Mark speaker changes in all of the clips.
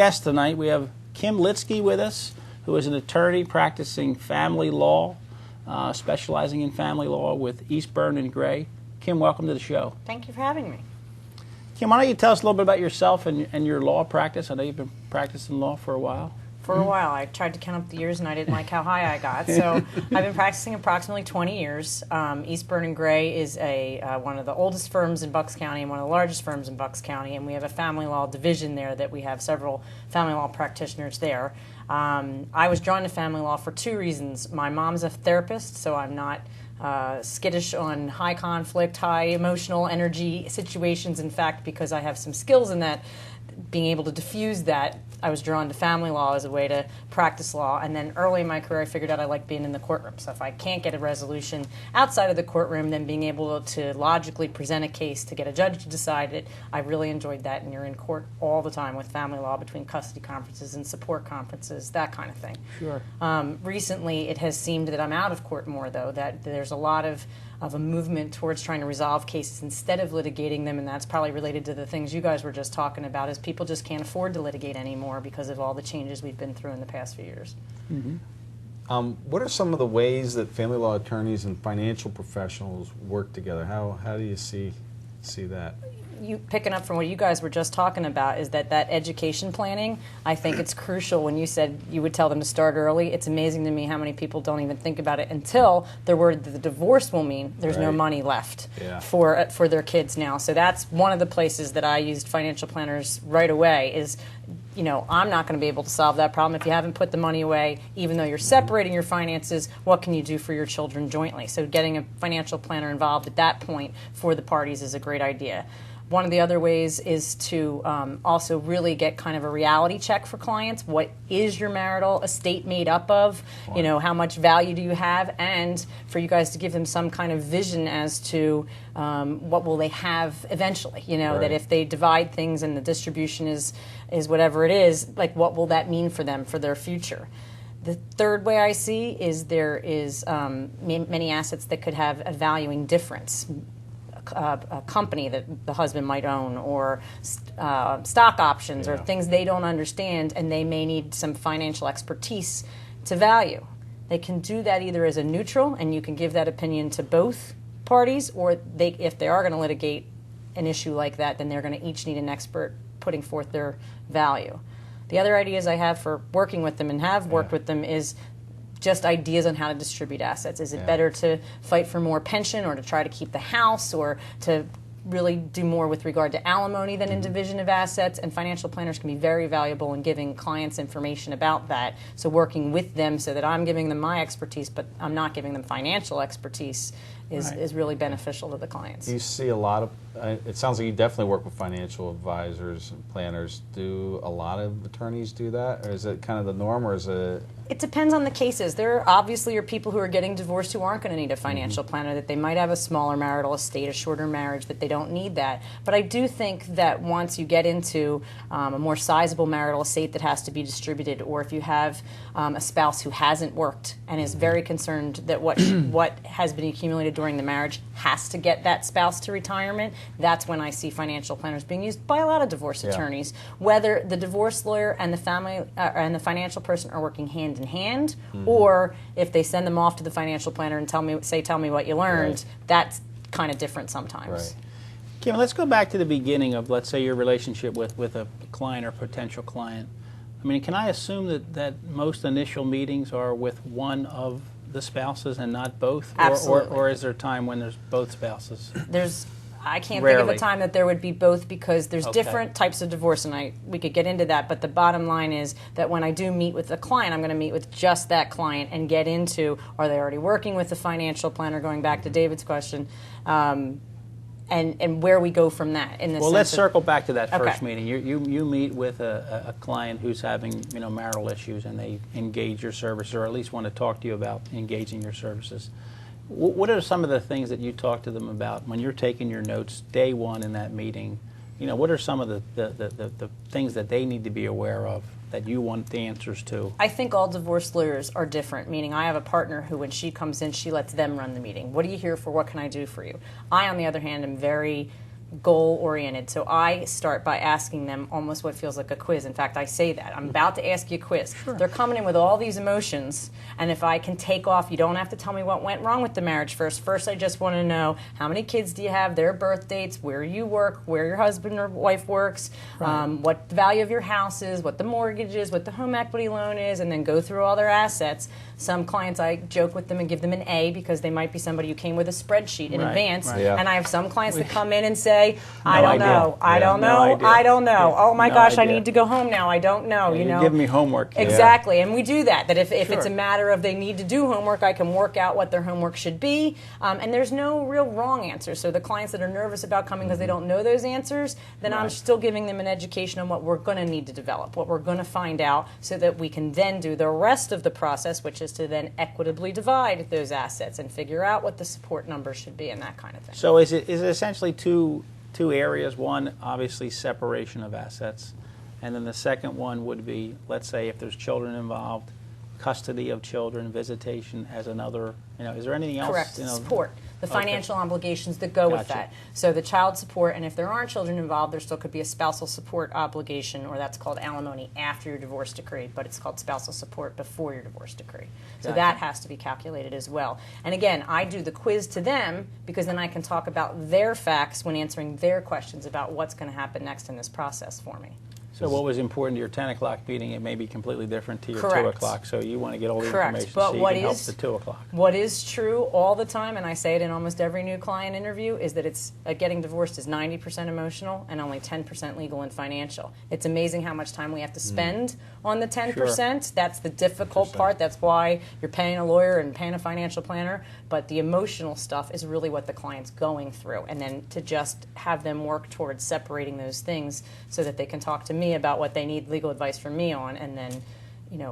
Speaker 1: Guest tonight, we have Kim Litzke with us, who is an attorney practicing family law, specializing in family law with Eastburn and Gray. Kim, welcome to the show.
Speaker 2: Thank you for having me.
Speaker 1: Kim, why don't you tell us a little bit about yourself and your law practice? I know you've been practicing law for a while.
Speaker 2: For a while. I tried to count up the years and I didn't like how high I got. So I've been practicing approximately 20 years. Eastburn and Gray is one of the oldest firms in Bucks County and one of the largest firms in Bucks County, and we have a family law division there that we have several family law practitioners there. I was drawn to family law for two reasons. My mom's a therapist, so I'm not skittish on high conflict, high emotional energy situations. In fact, because I have some skills in that, being able to diffuse that, I was drawn to family law as a way to practice law. And then early in my career, I figured out I like being in the courtroom. So if I can't get a resolution outside of the courtroom, then being able to logically present a case to get a judge to decide it, I really enjoyed that. And you're in court all the time with family law, between custody conferences and support conferences, that kind of thing.
Speaker 1: Sure.
Speaker 2: Recently, it has seemed that I'm out of court more, though, that there's a lot of a movement towards trying to resolve cases instead of litigating them, and that's probably related to the things you guys were just talking about, is people just can't afford to litigate anymore because of all the changes we've been through in the past few years.
Speaker 3: Mm-hmm. What are some of the ways that family law attorneys and financial professionals work together? How do you see that?
Speaker 2: You picking up from what you guys were just talking about is that education planning, I think it's crucial. When you said you would tell them to start early, it's amazing to me how many people don't even think about it until they're worried that the divorce will mean there's no money left for their kids now. So that's one of the places that I used financial planners right away is, you know, I'm not going to be able to solve that problem if you haven't put the money away. Even though you're separating your finances, what can you do for your children jointly? So getting a financial planner involved at that point for the parties is a great idea. One of the other ways is to also really get kind of a reality check for clients. What is your marital estate made up of? Wow. You know, how much value do you have? And for you guys to give them some kind of vision as to what will they have eventually. You know, that if they divide things and the distribution is whatever it is, like what will that mean for them for their future? The third way I see is there is many assets that could have a valuing difference. A company that the husband might own, or stock options, or things they don't understand, and they may need some financial expertise to value. They can do that either as a neutral, and you can give that opinion to both parties, or if they are going to litigate an issue like that, then they're going to each need an expert putting forth their value. The other ideas I have for working with them and have worked with them is just ideas on how to distribute assets. Is it better to fight for more pension, or to try to keep the house, or to really do more with regard to alimony than in division of assets? And financial planners can be very valuable in giving clients information about that. So working with them so that I'm giving them my expertise, but I'm not giving them financial expertise is really beneficial to the clients.
Speaker 3: Do you see a lot of, it sounds like you definitely work with financial advisors and planners. Do a lot of attorneys do that? Or is it kind of the norm, or is it?
Speaker 2: It depends on the cases. There obviously are people who are getting divorced who aren't going to need a financial planner, that they might have a smaller marital estate, a shorter marriage, that they don't need that. But I do think that once you get into a more sizable marital estate that has to be distributed, or if you have a spouse who hasn't worked and is very concerned that what has been accumulated during the marriage has to get that spouse to retirement, that's when I see financial planners being used by a lot of divorce attorneys. Whether the divorce lawyer and the family and the financial person are working hand in hand, or if they send them off to the financial planner and tell me what you learned, that's kind of different sometimes.
Speaker 3: Right.
Speaker 1: Kim, let's go back to the beginning of, let's say, your relationship with a client or potential client. I mean, can I assume that most initial meetings are with one of the spouses and not both?
Speaker 2: Absolutely.
Speaker 1: Or is there a time when there's both spouses?
Speaker 2: I can't
Speaker 1: Rarely.
Speaker 2: think of a time that there would be both, because there's different types of divorce, and we could get into that, but the bottom line is that when I do meet with a client, I'm going to meet with just that client and get into, are they already working with the financial planner, going back to David's question, and where we go from that.
Speaker 1: Well, let's circle back to that first meeting. You meet with a client who's having marital issues, and they engage your services, or at least want to talk to you about engaging your services. What are some of the things that you talk to them about when you're taking your notes day one in that meeting? What are some of the things that they need to be aware of that you want the answers to?
Speaker 2: I think all divorce lawyers are different, meaning I have a partner who, when she comes in, she lets them run the meeting. What are you here for? What can I do for you? I, on the other hand, am very goal-oriented. So I start by asking them almost what feels like a quiz. In fact, I say that. I'm about to ask you a quiz.
Speaker 1: Sure.
Speaker 2: They're coming in with all these emotions, and if I can take off, you don't have to tell me what went wrong with the marriage first. First, I just want to know how many kids do you have, their birth dates, where you work, where your husband or wife works, what the value of your house is, what the mortgage is, what the home equity loan is, and then go through all their assets. Some clients, I joke with them and give them an A because they might be somebody who came with a spreadsheet in advance.
Speaker 1: Right.
Speaker 3: Yeah.
Speaker 2: And I have some clients that come in and say, I
Speaker 1: No
Speaker 2: don't
Speaker 1: idea.
Speaker 2: know, I
Speaker 3: Yeah.
Speaker 2: don't
Speaker 1: No
Speaker 2: know,
Speaker 1: idea.
Speaker 2: I don't know. Oh my
Speaker 1: No
Speaker 2: gosh, I
Speaker 1: idea.
Speaker 2: need to go home now. I don't know. You know,
Speaker 1: give me homework.
Speaker 2: exactly. And we do that. That if it's
Speaker 1: Sure.
Speaker 2: a matter of they need to do homework, I can work out what their homework should be. And there's no real wrong answer. So the clients that are nervous about coming because they don't know those answers, then I'm
Speaker 1: Right.
Speaker 2: still giving them an education on what we're going to need to develop, what we're going to find out, so that we can then do the rest of the process, which is to then equitably divide those assets and figure out what the support numbers should be and that kind of thing.
Speaker 1: So is it essentially two areas? One, obviously, separation of assets, and then the second one would be, let's say, if there's children involved, custody of children, visitation as another. Is there anything else?
Speaker 2: Correct. Support. The financial obligations that go with
Speaker 1: Gotcha.
Speaker 2: that. So the child support, and if there aren't children involved, there still could be a spousal support obligation, or that's called alimony after your divorce decree, but it's called spousal support before your divorce decree. So
Speaker 1: Gotcha.
Speaker 2: that has to be calculated as well. And again, I do the quiz to them because then I can talk about their facts when answering their questions about what's going to happen next in this process for me.
Speaker 1: So what was important to your 10 o'clock meeting, it may be completely different to your 2
Speaker 2: Correct.
Speaker 1: o'clock. So you want to get all the
Speaker 2: Correct.
Speaker 1: information
Speaker 2: But
Speaker 1: so you
Speaker 2: what
Speaker 1: can help
Speaker 2: is-
Speaker 1: the 2 o'clock.
Speaker 2: What is true all the time, and I say it in almost every new client interview, is that it's getting divorced is 90% emotional and only 10% legal and financial. It's amazing how much time we have to spend on the 10%. That's the difficult part. That's why you're paying a lawyer and paying a financial planner. But the emotional stuff is really what the client's going through. And then to just have them work towards separating those things so that they can talk to me about what they need legal advice from me on, and then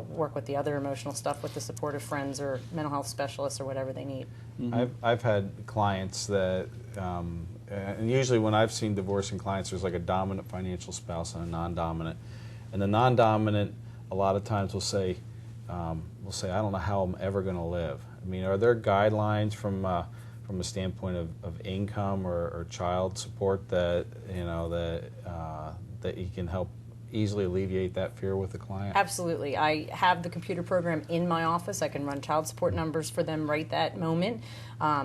Speaker 2: work with the other emotional stuff with the supportive friends or mental health specialists or whatever they need.
Speaker 3: I've had clients that, and usually when I've seen divorcing clients, there's like a dominant financial spouse and a non-dominant. And the non-dominant, a lot of times will say, I don't know how I'm ever going to live. I mean, are there guidelines from a standpoint of income or child support that that you can help easily alleviate that fear with the client?
Speaker 2: Absolutely. I have the computer program in my office. I can run child support numbers for them right that moment.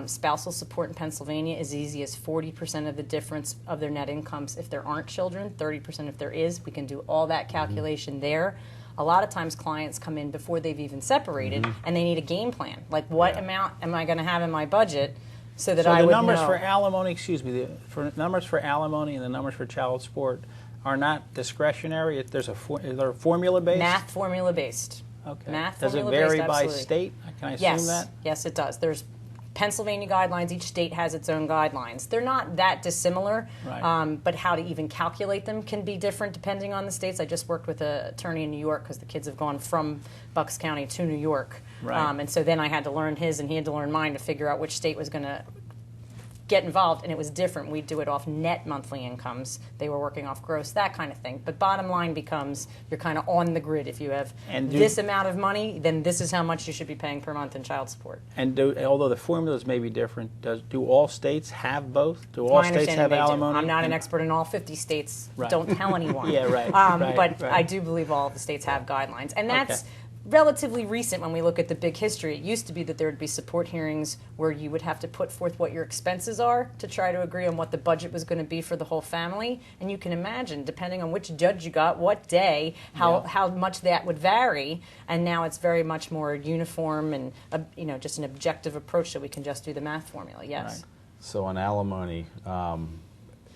Speaker 2: Spousal support in Pennsylvania is easy as 40% of the difference of their net incomes if there aren't children, 30% if there is. We can do all that calculation there. A lot of times clients come in before they've even separated and they need a game plan. Like, what amount am I going to have in my budget so that I would know?
Speaker 1: So the numbers for alimony, for numbers for alimony and the numbers for child support are not discretionary. They're formula based.
Speaker 2: Math formula based.
Speaker 1: Okay.
Speaker 2: Math
Speaker 1: Does it
Speaker 2: formula
Speaker 1: vary
Speaker 2: based,
Speaker 1: by
Speaker 2: absolutely.
Speaker 1: state? Can I assume
Speaker 2: Yes.
Speaker 1: that?
Speaker 2: Yes, it does. There's Pennsylvania guidelines. Each state has its own guidelines. They're not that dissimilar,
Speaker 1: Right.
Speaker 2: but how to even calculate them can be different depending on the states. I just worked with an attorney in New York because the kids have gone from Bucks County to New York.
Speaker 1: Right.
Speaker 2: And so then I had to learn his and he had to learn mine to figure out which state was going to get involved, and it was different. We'd do it off net monthly incomes. They were working off gross, that kind of thing. But bottom line becomes you're kind of on the grid. If you have this amount of money, then this is how much you should be paying per month in child support.
Speaker 1: And although the formulas may be different, do all states have both? Do all
Speaker 2: My
Speaker 1: states
Speaker 2: understanding
Speaker 1: have
Speaker 2: they do.
Speaker 1: alimony?
Speaker 2: I'm not an expert in all 50 states.
Speaker 1: Right.
Speaker 2: Don't tell anyone.
Speaker 1: Yeah, right,
Speaker 2: But
Speaker 1: right.
Speaker 2: I do believe all of the states have guidelines. And that's
Speaker 1: Okay.
Speaker 2: relatively recent when we look at the big history. It used to be that there would be support hearings where you would have to put forth what your expenses are to try to agree on what the budget was going to be for the whole family. And you can imagine, depending on which judge you got, what day, how much that would vary. And now it's very much more uniform and just an objective approach that we can just do the math formula. Yes.
Speaker 1: Right.
Speaker 3: So on alimony,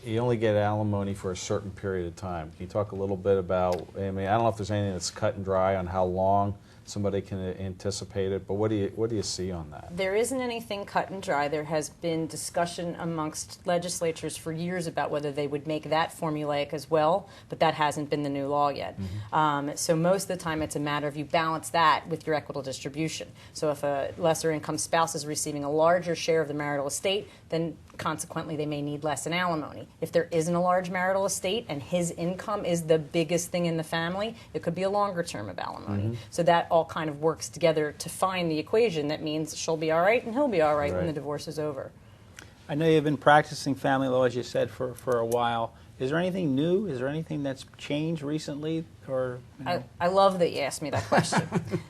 Speaker 3: you only get alimony for a certain period of time. Can you talk a little bit about, I don't know if there's anything that's cut and dry on how long somebody can anticipate it, but what do you see on that?
Speaker 2: There isn't anything cut and dry. There has been discussion amongst legislatures for years about whether they would make that formulaic as well, but that hasn't been the new law yet. So most of the time it's a matter of you balance that with your equitable distribution. So if a lesser income spouse is receiving a larger share of the marital estate, then consequently they may need less in alimony. If there isn't a large marital estate and his income is the biggest thing in the family, it could be a longer term of alimony. So that all kind of works together to find the equation that means she'll be all right and he'll be all right when
Speaker 3: Right.
Speaker 2: the divorce is over.
Speaker 1: I know you've been practicing family law, as you said, for a while. Is there anything new? Is there anything that's changed recently? Or
Speaker 2: I love that you asked me that question.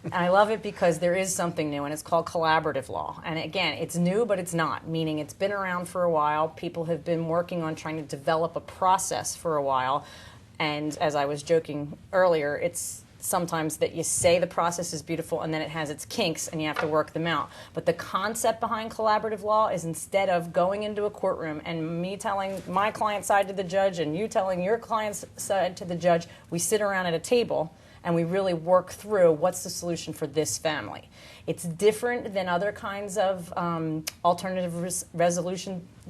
Speaker 2: And I love it because there is something new, and it's called collaborative law. And again, it's new, but it's not, meaning it's been around for a while. People have been working on trying to develop a process for a while. And as I was joking earlier, it's sometimes that you say the process is beautiful and then it has its kinks and you have to work them out. But the concept behind collaborative law is, instead of going into a courtroom and me telling my client's side to the judge and you telling your client's side to the judge, we sit around at a table and we really work through what's the solution for this family. It's different than other kinds of alternative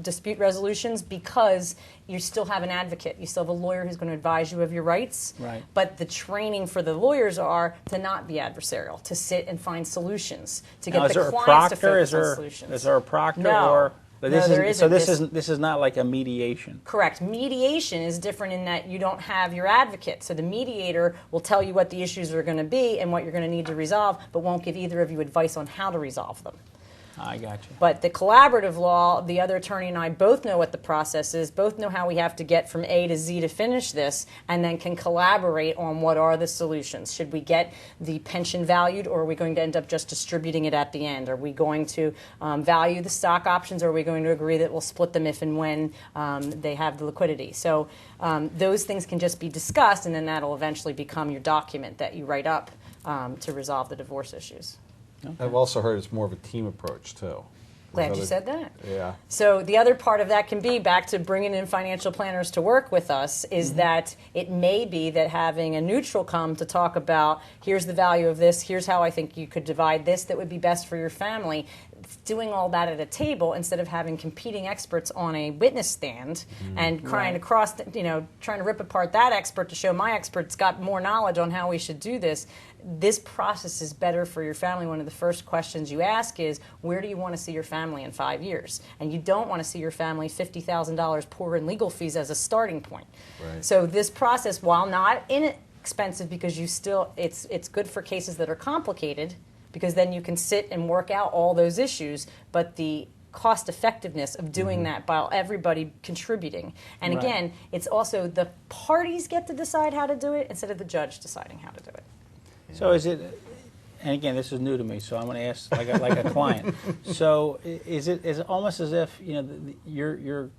Speaker 2: dispute resolutions, because you still have an advocate. You still have a lawyer who's going to advise you of your rights.
Speaker 1: Right.
Speaker 2: But the training for the lawyers are to not be adversarial, to sit and find solutions, to get the clients to focus on solutions.
Speaker 1: Is there a proctor?
Speaker 2: No.
Speaker 1: Or
Speaker 2: No, there isn't.
Speaker 1: So this is not like a mediation.
Speaker 2: Correct. Mediation is different in that you don't have your advocate. So the mediator will tell you what the issues are going to be and what you're going to need to resolve, but won't give either of you advice on how to resolve them.
Speaker 1: I got you.
Speaker 2: But the collaborative law, the other attorney and I both know what the process is, both know how we have to get from A to Z to finish this, and then can collaborate on what are the solutions. Should we get the pension valued, or are we going to end up just distributing it at the end? Are we going to value the stock options, or are we going to agree that we'll split them if and when they have the liquidity? So those things can just be discussed, and then that'll eventually become your document that you write up to resolve the divorce issues.
Speaker 1: Okay.
Speaker 3: I've also heard it's more of a team approach, too.
Speaker 2: Glad you said that.
Speaker 3: Yeah.
Speaker 2: So the other part of that can be, back to bringing in financial planners to work with us, is that it may be that having a neutral come to talk about, here's the value of this, here's how I think you could divide this that would be best for your family. Doing all that at a table instead of having competing experts on a witness stand and trying to rip apart that expert to show my expert's got more knowledge on how we should do this. This process is better for your family. One of the first questions you ask is, where do you want to see your family in 5 years? And you don't want to see your family $50,000 poor in legal fees as a starting point.
Speaker 3: Right.
Speaker 2: So this process, while not inexpensive, because it's good for cases that are complicated, because then you can sit and work out all those issues, but the cost effectiveness of doing that by everybody contributing. And
Speaker 1: Right.
Speaker 2: again, it's also the parties get to decide how to do it instead of the judge deciding how to do it.
Speaker 1: So is it, and again, this is new to me, so I'm going to ask like a client. So is it almost as if you're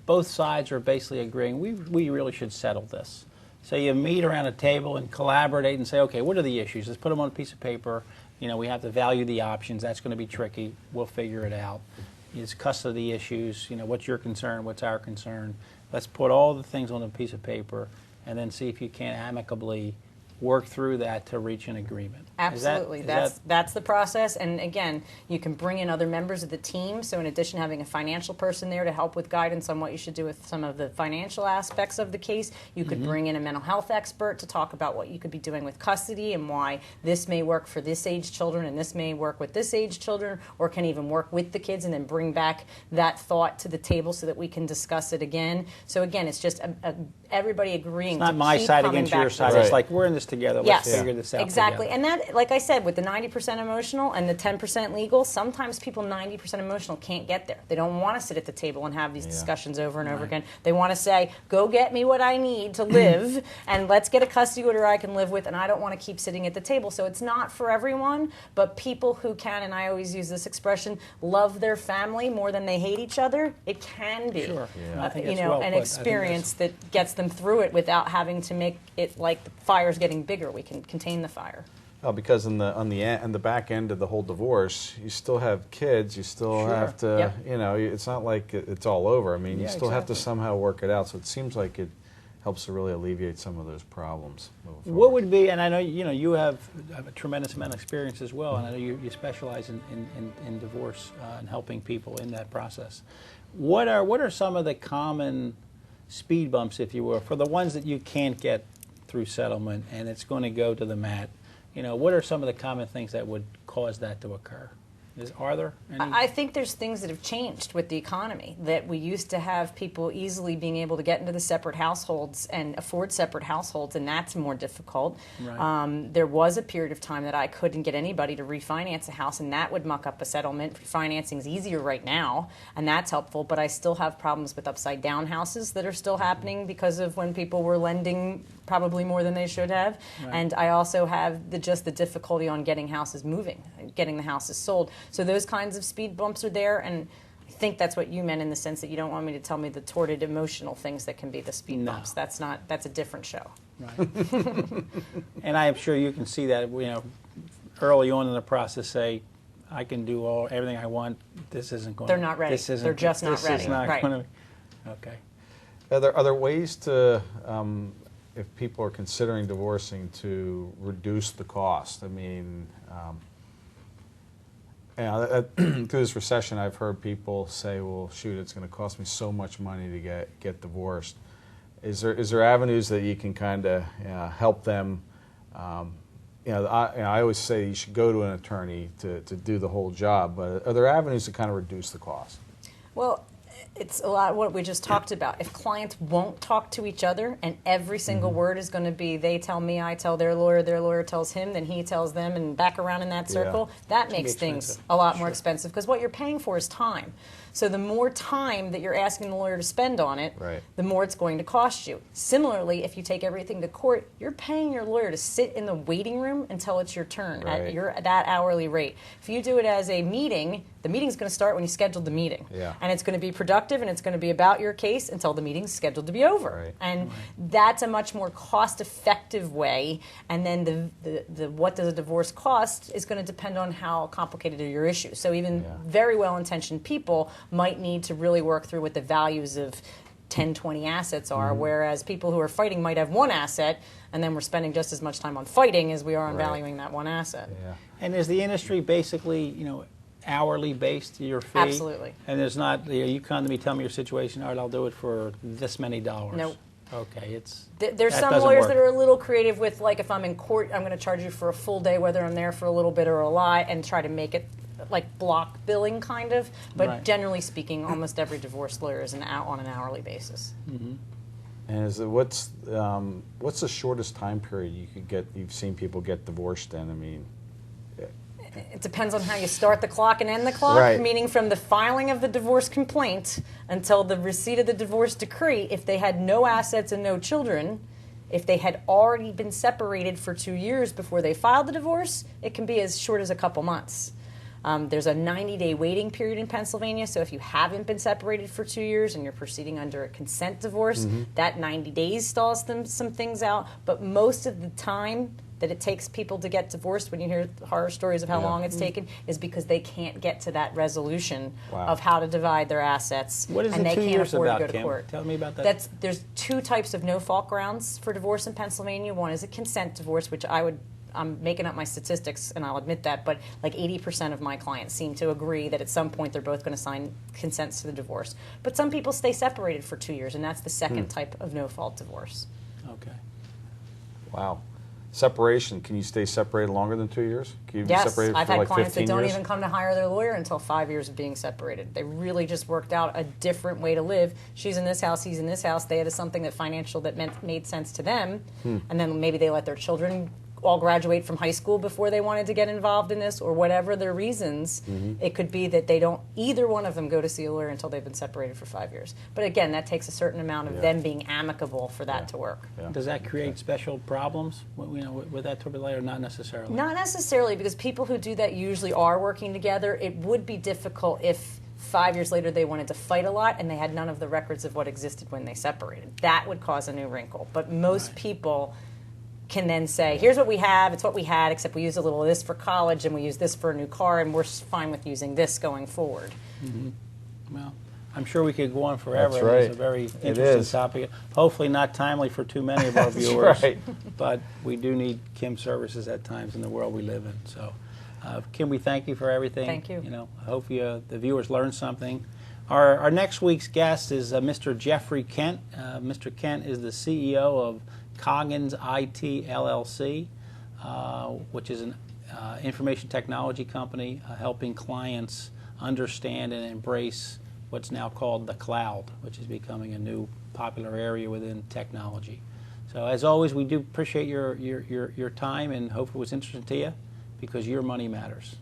Speaker 1: both sides are basically agreeing we really should settle this? So you meet around a table and collaborate and say, okay, what are the issues? Let's put them on a piece of paper. We have to value the options. That's going to be tricky. We'll figure it out. It's custody issues. What's your concern? What's our concern? Let's put all the things on a piece of paper and then see if you can amicably work through that to reach an agreement.
Speaker 2: Absolutely. That's the process. And again, you can bring in other members of the team. So in addition to having a financial person there to help with guidance on what you should do with some of the financial aspects of the case, you could bring in a mental health expert to talk about what you could be doing with custody and why this may work for this age children and this may work with this age children, or can even work with the kids and then bring back that thought to the table so that we can discuss it again. So again, it's just everybody agreeing.
Speaker 1: It's not
Speaker 2: to
Speaker 1: my
Speaker 2: keep
Speaker 1: side
Speaker 2: coming
Speaker 1: against
Speaker 2: back
Speaker 1: your
Speaker 2: to
Speaker 1: side.
Speaker 2: this.
Speaker 1: It's like, we're in this together.
Speaker 2: Yes,
Speaker 1: Let's figure this out
Speaker 2: exactly.
Speaker 1: together.
Speaker 2: And that, like I said, with the 90% emotional and the 10% legal, sometimes people 90% emotional can't get there. They don't want to sit at the table and have these discussions over and over again. They want to say, go get me what I need to live, and let's get a custody order I can live with, and I don't want to keep sitting at the table. So it's not for everyone, but people who can, and I always use this expression, love their family more than they hate each other, it can be
Speaker 1: Sure. Yeah. I think it's
Speaker 2: an
Speaker 1: well put.
Speaker 2: experience that gets them through it without having to make it like the fire's getting bigger. We can contain the fire.
Speaker 3: Well, because on the back end of the whole divorce, you still have kids. You still
Speaker 1: Sure.
Speaker 3: have to, it's not like it's all over. I mean, you
Speaker 1: Yeah,
Speaker 3: still have to
Speaker 1: exactly.
Speaker 3: somehow work it out. So it seems like it helps to really alleviate some of those problems moving forward.
Speaker 1: What would be, and I know you have a tremendous amount of experience as well, and I know you specialize in divorce and helping people in that process. What are some of the common speed bumps, if you will, for the ones that you can't get through settlement and it's going to go to the mat? What are some of the common things that would cause that to occur? Are there any?
Speaker 2: I think there's things that have changed with the economy, that we used to have people easily being able to get into the separate households and afford separate households, and that's more difficult.
Speaker 1: Right.
Speaker 2: There was a period of time that I couldn't get anybody to refinance a house, and that would muck up a settlement. Financing is easier right now, and that's helpful, but I still have problems with upside down houses that are still happening because of when people were lending probably more than they should have.
Speaker 1: Right.
Speaker 2: And I also have just the difficulty on getting houses moving, getting the houses sold. So those kinds of speed bumps are there, and I think that's what you meant in the sense that you don't want me to tell me the torrid emotional things that can be the speed bumps. That's a different show.
Speaker 1: Right. And I am sure you can see that, early on in the process, say, I can do everything I want. This isn't going.
Speaker 2: They're not ready. They're just not ready.
Speaker 1: This is not
Speaker 2: right.
Speaker 1: going to. Okay.
Speaker 3: Are there ways to, if people are considering divorcing, to reduce the cost? I mean, through this recession, I've heard people say, "Well, shoot, it's going to cost me so much money to get divorced." Is there avenues that you can kind of help them? I always say you should go to an attorney to do the whole job, but are there avenues to kind of reduce the cost?
Speaker 2: Well, it's a lot of what we just talked about. If clients won't talk to each other and every single word is going to be they tell me, I tell their lawyer tells him, then he tells them, and back around in that circle, that makes things a lot more expensive because what you're paying for is time. So the more time that you're asking the lawyer to spend on it, the more it's going to cost you. Similarly, if you take everything to court, you're paying your lawyer to sit in the waiting room until it's your turn at that hourly rate. If you do it as a meeting, the meeting's going to start when you scheduled the meeting. And it's going to be productive and it's going to be about your case until the meeting's scheduled to be over. And that's a much more cost-effective way. And then the what does a divorce cost is going to depend on how complicated are your issues. So even very well-intentioned people might need to really work through what the values of 10, 20 assets are, whereas people who are fighting might have one asset, and then we're spending just as much time on fighting as we are on valuing that one asset.
Speaker 1: And is the industry basically, hourly based, your fee?
Speaker 2: Absolutely.
Speaker 1: And there's not, you come to me, tell me your situation, all right, I'll do it for this many dollars.
Speaker 2: Nope.
Speaker 1: Okay,
Speaker 2: there's some lawyers that are a little creative with, like, if I'm in court, I'm going to charge you for a full day, whether I'm there for a little bit or a lot, and try to make it like block billing kind of, but generally speaking, almost every divorce lawyer is on an hourly basis.
Speaker 3: And what's the shortest time period you've seen people get divorced in? I mean,
Speaker 2: it depends on how you start the clock and end the clock, meaning from the filing of the divorce complaint until the receipt of the divorce decree. If they had no assets and no children, if they had already been separated for 2 years before they filed the divorce, it can be as short as a couple months. There's a 90-day waiting period in Pennsylvania, so if you haven't been separated for 2 years and you're proceeding under a consent divorce, that 90 days stalls some things out. But most of the time that it takes people to get divorced, when you hear horror stories of how long it's taken, is because they can't get to that resolution of how to divide their assets.
Speaker 1: What is
Speaker 2: and
Speaker 1: the
Speaker 2: they
Speaker 1: 2
Speaker 2: can't
Speaker 1: years
Speaker 2: afford
Speaker 1: about,
Speaker 2: to go to
Speaker 1: Kim?
Speaker 2: court.
Speaker 1: Tell me about that.
Speaker 2: There's two types of no-fault grounds for divorce in Pennsylvania. One is a consent divorce, which I'm making up my statistics, and I'll admit that, but like 80% of my clients seem to agree that at some point they're both going to sign consents to the divorce. But some people stay separated for 2 years, and that's the second type of no-fault divorce.
Speaker 1: Okay.
Speaker 3: Wow. Separation, can you stay separated longer than 2 years? Can you be separated
Speaker 2: I've
Speaker 3: for
Speaker 2: had
Speaker 3: like
Speaker 2: clients
Speaker 3: 15
Speaker 2: that don't
Speaker 3: years?
Speaker 2: even come to hire their lawyer until 5 years of being separated. They really just worked out a different way to live. She's in this house, he's in this house. They had something that made sense to them, and then maybe they let their children all graduate from high school before they wanted to get involved in this, or whatever their reasons. It could be that they don't, either one of them go to see a lawyer until they've been separated for 5 years. But again, that takes a certain amount of them being amicable for that to work.
Speaker 1: Does that create special problems with that type of layer, or not necessarily?
Speaker 2: Not necessarily, because people who do that usually are working together. It would be difficult if 5 years later they wanted to fight a lot and they had none of the records of what existed when they separated. That would cause a new wrinkle. But most people can then say, here's what we have, it's what we had, except we use a little of this for college and we use this for a new car, and we're fine with using this going forward.
Speaker 1: Well, I'm sure we could go on forever.
Speaker 3: That's right.
Speaker 1: It's a very interesting topic. Hopefully not timely for too many of our viewers, but we do need Kim's services at times in the world we live in. So, Kim, we thank you for everything.
Speaker 2: Thank you.
Speaker 1: I hope the viewers learned something. Our next week's guest is Mr. Jeffrey Kent. Mr. Kent is the CEO of Coggins IT LLC, which is information technology company helping clients understand and embrace what's now called the cloud, which is becoming a new popular area within technology. So as always, we do appreciate your time and hope it was interesting to you, because your money matters.